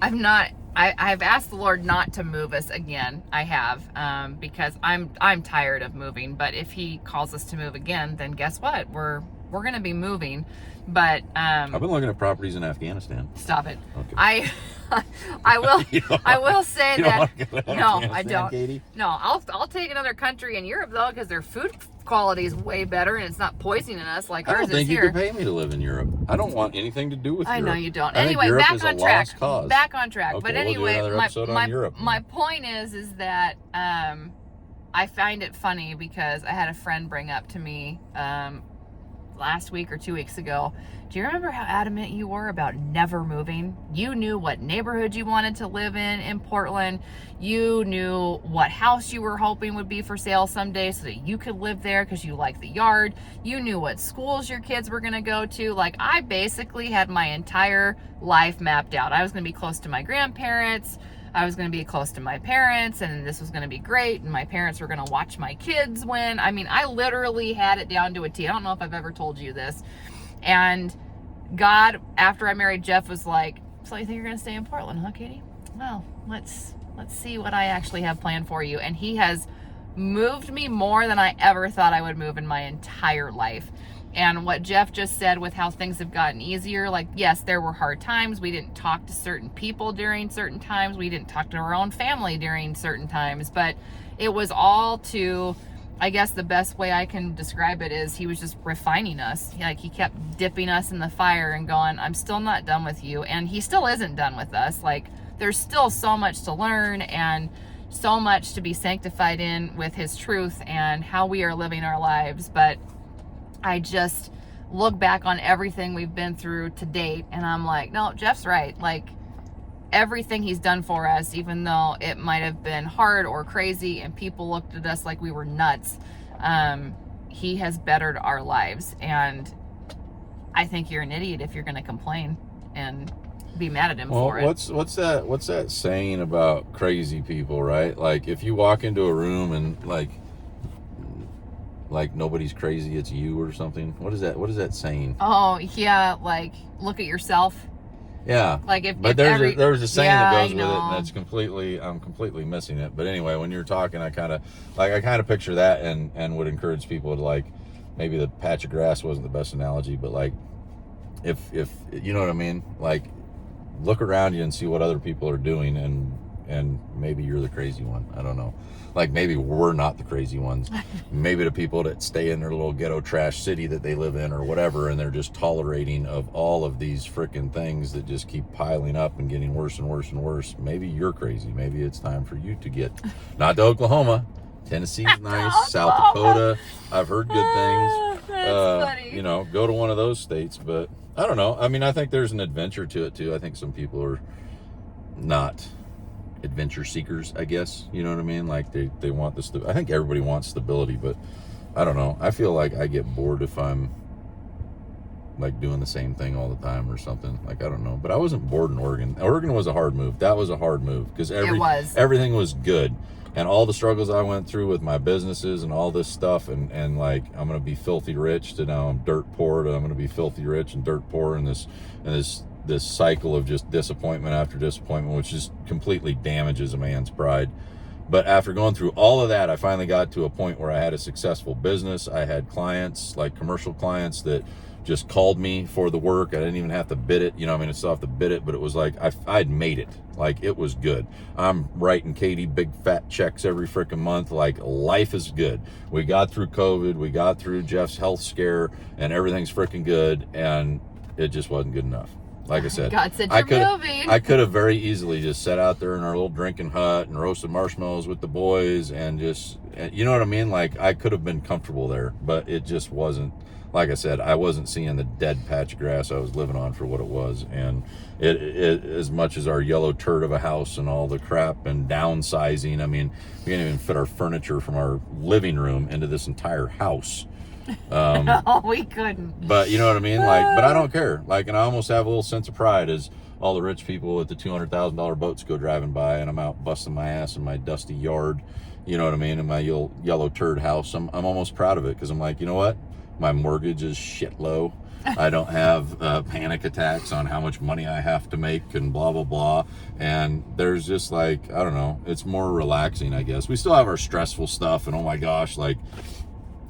I've asked the Lord not to move us again. I have, because I'm tired of moving. But if He calls us to move again, then guess what? We're gonna be moving. But I've been looking at properties in Afghanistan. stop it. Okay. I will. You don't I will say you don't that. want to go to No, I Afghanistan, don't. Katie? No, I'll take another country in Europe though, because their food quality is way better, and it's not poisoning us like I ours don't think is you here. could pay me to live in Europe. I don't want anything to do with I Europe. know you don't. I think Anyway, Europe back is a on track. lost cause. Back on track. Okay, But we'll do anyway, another episode on Europe. my point is that I find it funny because I had a friend bring up to me last week or 2 weeks ago, do you remember how adamant you were about never moving? You knew what neighborhood you wanted to live in Portland. You knew what house you were hoping would be for sale someday so that you could live there because you liked the yard. You knew what schools your kids were going to go to. Like, I basically had my entire life mapped out. I was going to be close to my grandparents. I was going to be close to my parents, and this was going to be great, and my parents were going to watch my kids win. I mean, I literally had it down to a T. I don't know if I've ever told you this. And God, after I married Jeff, was like, so you think you're going to stay in Portland, huh, Katie? Well, let's see what I actually have planned for you. And he has moved me more than I ever thought I would move in my entire life. And what Jeff just said with how things have gotten easier, like, yes, there were hard times. We didn't talk to certain people during certain times. We didn't talk to our own family during certain times. But it was all to, I guess the best way I can describe it is he was just refining us. Like, he kept dipping us in the fire and going, I'm still not done with you. And he still isn't done with us. Like, there's still so much to learn and so much to be sanctified in with his truth and how we are living our lives. But I just look back on everything we've been through to date, and I'm like, no, Jeff's right. Like, everything he's done for us, even though it might have been hard or crazy and people looked at us like we were nuts, he has bettered our lives. And I think you're an idiot if you're going to complain and be mad at him for it. What's that saying about crazy people, right? Like, if you walk into a room and like nobody's crazy, it's you or something. What is that saying? Oh yeah, like, look at yourself. Yeah. Like, there's a saying that goes with it, know. and I'm completely missing it. But anyway, when you're talking, I kind of picture that and would encourage people to, like, maybe the patch of grass wasn't the best analogy, but like, if you know what I mean, like, look around you and see what other people are doing, and maybe you're the crazy one. I don't know. Like, maybe we're not the crazy ones. Maybe the people that stay in their little ghetto trash city that they live in or whatever, and they're just tolerating of all of these freaking things that just keep piling up and getting worse and worse and worse. Maybe you're crazy. Maybe it's time for you to get, not to Oklahoma. Tennessee's nice. South Dakota, I've heard good things. That's funny. You know, go to one of those states. But I don't know. I mean, I think there's an adventure to it too. I think some people are not adventure seekers, I guess. You know what I mean? Like, they want this. I think everybody wants stability, but I don't know. I feel like I get bored if I'm like doing the same thing all the time or something. Like, I don't know. But I wasn't bored in Oregon. Oregon was a hard move. That was a hard move because everything was good. And all the struggles I went through with my businesses and all this stuff, and like, I'm gonna be filthy rich to now I'm dirt poor to I'm gonna be filthy rich and dirt poor, and this cycle of just disappointment after disappointment, which just completely damages a man's pride. But after going through all of that, I finally got to a point where I had a successful business. I had clients, like commercial clients, that just called me for the work. I didn't even have to bid it. You know, I mean, I still have to bid it, but it was like I'd made it. Like, it was good. I'm writing Katie big fat checks every freaking month. Like, life is good. We got through COVID. We got through Jeff's health scare, and everything's freaking good. And it just wasn't good enough. Like I said, God said you're moving. I could have very easily just sat out there in our little drinking hut and roasted marshmallows with the boys and just, you know what I mean? Like, I could have been comfortable there, but it just wasn't. Like I said, I wasn't seeing the dead patch of grass I was living on for what it was. And it as much as our yellow turd of a house and all the crap and downsizing, I mean, we can't even fit our furniture from our living room into this entire house. No, we couldn't. But you know what I mean? Like, but I don't care. Like, and I almost have a little sense of pride as all the rich people with the $200,000 boats go driving by, and I'm out busting my ass in my dusty yard. You know what I mean? In my yellow turd house. I'm almost proud of it, because I'm like, you know what? My mortgage is shit low. I don't have panic attacks on how much money I have to make and blah, blah, blah. And there's just like, I don't know. It's more relaxing, I guess. We still have our stressful stuff, and oh my gosh, like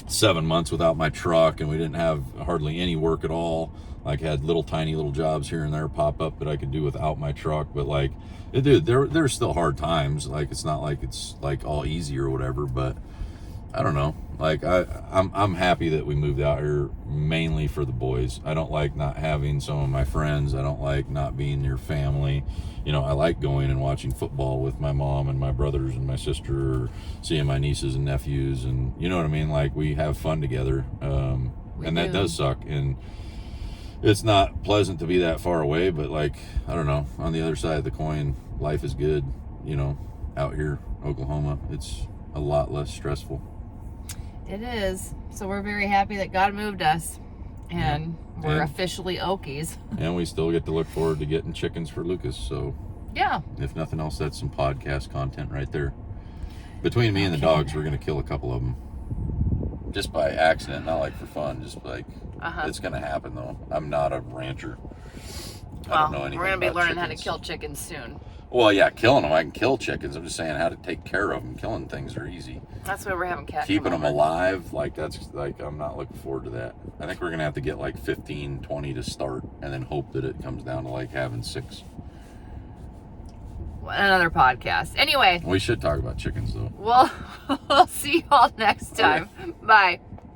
7 months without my truck, and we didn't have hardly any work at all. Like, had tiny little jobs here and there pop up that I could do without my truck. But like, dude, there's still hard times. Like, it's not like it's like all easy or whatever, but I don't know. Like I'm happy that we moved out here mainly for the boys. I don't like not having some of my friends. I don't like not being near family. You know, I like going and watching football with my mom and my brothers and my sister, or seeing my nieces and nephews, and you know what I mean. Like we have fun together, and that does suck. And it's not pleasant to be that far away, but like I don't know. On the other side of the coin, life is good. You know, out here, Oklahoma, it's a lot less stressful. It is. So we're very happy that God moved us. And we're officially Okies. And we still get to look forward to getting chickens for Lucas. So, yeah. If nothing else, that's some podcast content right there. Between me and the dogs, we're going to kill a couple of them. Just by accident, not like for fun. Just like, it's going to happen though. I'm not a rancher. I don't know anything. We're going to be learning how to chickens. kill chickens soon. Well, yeah, killing them. I can kill chickens. I'm just saying how to take care of them. Killing things are easy. That's why we're having cats. Keeping them alive, like that's like, I'm not looking forward to that. I think we're going to have to get like 15, 20 to start and then hope that it comes down to like having 6. Another podcast. Anyway. We should talk about chickens though. We'll see you all next time. Bye.